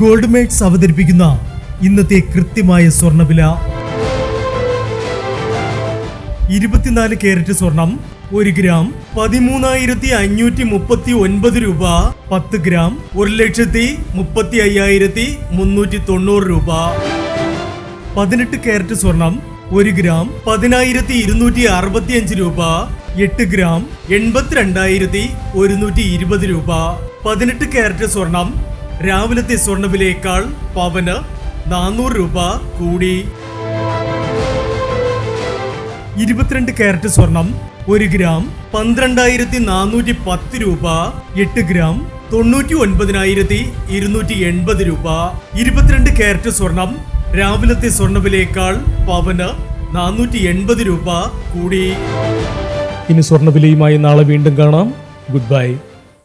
Gold makes അവതരിപ്പിക്കുന്ന ഇന്നത്തെ കൃത്യമായ സ്വർണ്ണവില. 24 കാരറ്റ് സ്വർണം 1 ഗ്രാം 13,539 രൂപ. 10 ഗ്രാം 1,35,390 രൂപ. 18 കാരറ്റ് സ്വർണം 1 ഗ്രാം 10,265 രൂപ. 8 ഗ്രാം 82,120 രൂപ. 18 കാരറ്റ് സ്വർണം രാവിലത്തെ സ്വർണ്ണവിലയേക്കാൾ പവന് 400 രൂപ കൂടി. 22 കാരറ്റ് സ്വർണം 1 ഗ്രാം 12,410 രൂപ. 8 ഗ്രാം 99,280 രൂപ. 22 കാരറ്റ് സ്വർണം രാവിലത്തെ സ്വർണ്ണവിലയേക്കാൾ പവന് 480 രൂപ കൂടി. ഇനി സ്വർണ്ണവിലയുമായി നാളെ വീണ്ടും കാണാം. Good bye.